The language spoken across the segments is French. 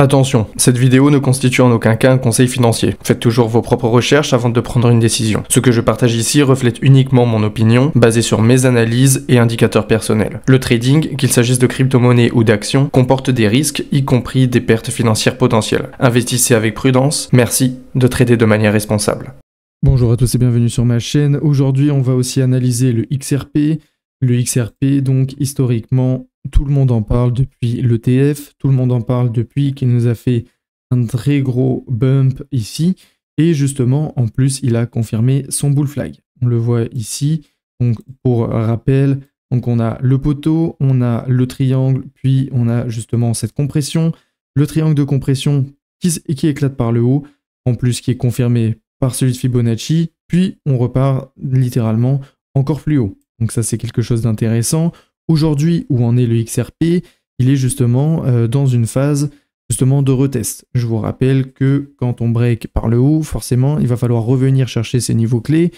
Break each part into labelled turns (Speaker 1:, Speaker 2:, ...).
Speaker 1: Attention, cette vidéo ne constitue en aucun cas un conseil financier. Faites toujours vos propres recherches avant de prendre une décision. Ce que je partage ici reflète uniquement mon opinion, basée sur mes analyses et indicateurs personnels. Le trading, qu'il s'agisse de crypto-monnaies ou d'actions, comporte des risques, y compris des pertes financières potentielles. Investissez avec prudence, merci de trader de manière responsable.
Speaker 2: Bonjour à tous et bienvenue sur ma chaîne. Aujourd'hui, on va aussi analyser le XRP. Le XRP, donc historiquement, tout le monde en parle depuis l'ETF, tout le monde en parle depuis qu'il nous a fait un très gros bump ici. Et justement, en plus, il a confirmé son bull flag. On le voit ici. Donc, pour rappel, donc on a le poteau, on a le triangle, puis on a justement cette compression. Le triangle de compression qui éclate par le haut, en plus qui est confirmé par celui de Fibonacci, puis on repart littéralement encore plus haut. Donc ça, c'est quelque chose d'intéressant. Aujourd'hui, où en est le XRP, il est justement dans une phase justement de retest. Je vous rappelle que quand on break par le haut, forcément, il va falloir revenir chercher ses niveaux clés.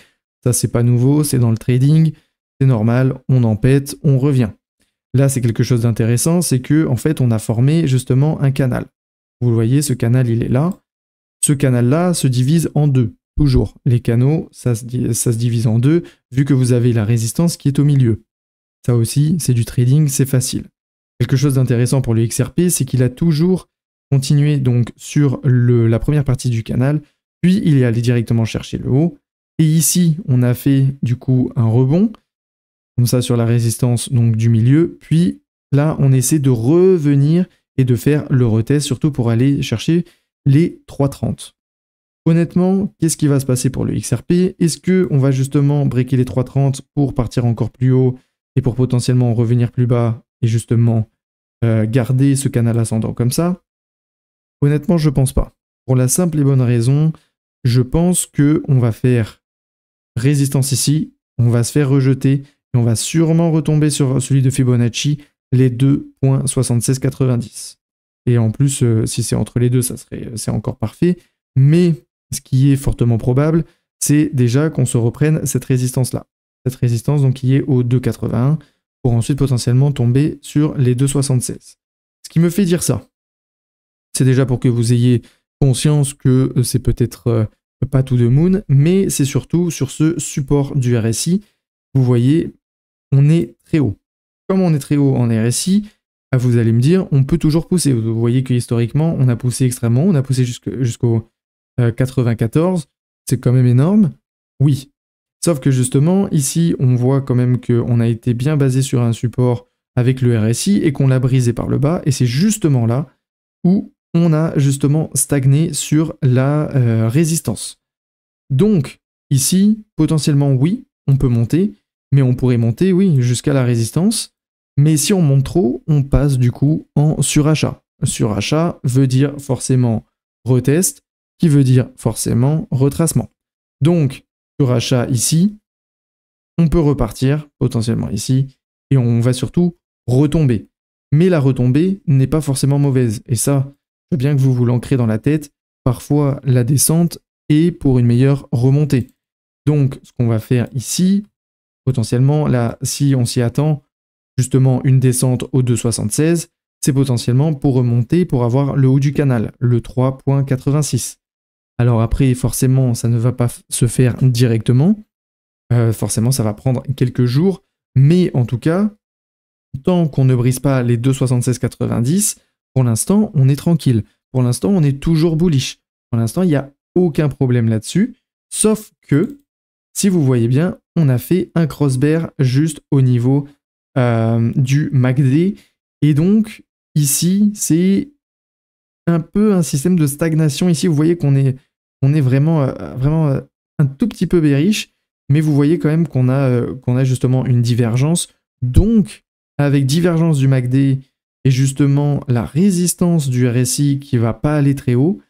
Speaker 2: Ça, c'est pas nouveau, c'est dans le trading, c'est normal, on en pète, on revient. Là, c'est quelque chose d'intéressant, c'est que en fait, on a formé justement un canal. Vous le voyez, ce canal, il est là. Ce canal-là se divise en deux. Toujours, les canaux, ça se divise en deux, vu que vous avez la résistance qui est au milieu. Ça aussi, c'est du trading, c'est facile. Quelque chose d'intéressant pour le XRP, c'est qu'il a toujours continué donc sur la première partie du canal, puis il est allé directement chercher le haut. Et ici, on a fait du coup un rebond, comme ça sur la résistance donc du milieu. Puis là, on essaie de revenir et de faire le retest, surtout pour aller chercher les 3,30. Honnêtement, qu'est-ce qui va se passer pour le XRP? Est-ce qu'on va justement breaker les 3,30 pour partir encore plus haut et pour potentiellement revenir plus bas et justement garder ce canal ascendant comme ça? Honnêtement, je pense pas. Pour la simple et bonne raison, je pense qu'on va faire résistance ici, on va se faire rejeter et on va sûrement retomber sur celui de Fibonacci, les 2,7690. Et en plus, si c'est entre les deux, c'est encore parfait. Mais ce qui est fortement probable, c'est déjà qu'on se reprenne cette résistance-là. Cette résistance donc, qui est au 2,81 pour ensuite potentiellement tomber sur les 2,76. Ce qui me fait dire ça, c'est déjà pour que vous ayez conscience que c'est peut-être pas tout de moon, mais c'est surtout sur ce support du RSI. Vous voyez, on est très haut. Comme on est très haut en RSI, vous allez me dire, on peut toujours pousser. Vous voyez que historiquement, on a poussé extrêmement haut, on a poussé jusqu'au 94, c'est quand même énorme. Oui. Sauf que justement, ici, on voit quand même qu'on a été bien basé sur un support avec le RSI et qu'on l'a brisé par le bas. Et c'est justement là où on a justement stagné sur la résistance. Donc, ici, potentiellement, oui, on peut monter, mais on pourrait monter, oui, jusqu'à la résistance. Mais si on monte trop, on passe du coup en surachat. Surachat veut dire forcément retest, qui veut dire forcément retracement. Donc, surachat ici, on peut repartir potentiellement ici, et on va surtout retomber. Mais la retombée n'est pas forcément mauvaise. Et ça, je veux bien que vous vous l'ancrez dans la tête, parfois la descente est pour une meilleure remontée. Donc, ce qu'on va faire ici, potentiellement, là, si on s'y attend, justement une descente au 2,76, c'est potentiellement pour remonter, pour avoir le haut du canal, le 3,86. Alors après, forcément, ça ne va pas se faire directement. Forcément, ça va prendre quelques jours. Mais en tout cas, tant qu'on ne brise pas les 2,7690, pour l'instant, on est tranquille. Pour l'instant, on est toujours bullish. Pour l'instant, il n'y a aucun problème là-dessus. Sauf que, si vous voyez bien, on a fait un cross-bear juste au niveau du MACD. Et donc, ici, c'est un peu un système de stagnation. Ici, vous voyez qu'on est vraiment un tout petit peu bearish, mais vous voyez quand même qu'on a justement une divergence. Donc, avec divergence du MACD et justement la résistance du RSI qui ne va pas aller très haut,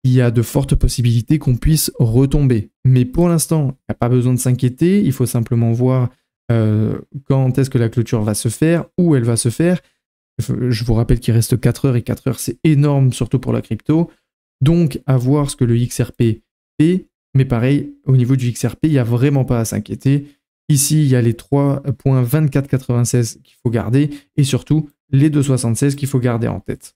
Speaker 2: il y a de fortes possibilités qu'on puisse retomber. Mais pour l'instant, il n'y a pas besoin de s'inquiéter. Il faut simplement voir quand est-ce que la clôture va se faire, où elle va se faire. Je vous rappelle qu'il reste 4 heures et 4 heures, c'est énorme, surtout pour la crypto. Donc, à voir ce que le XRP fait. Mais pareil, au niveau du XRP, il n'y a vraiment pas à s'inquiéter. Ici, il y a les 3,2496 qu'il faut garder et surtout les 2,76 qu'il faut garder en tête.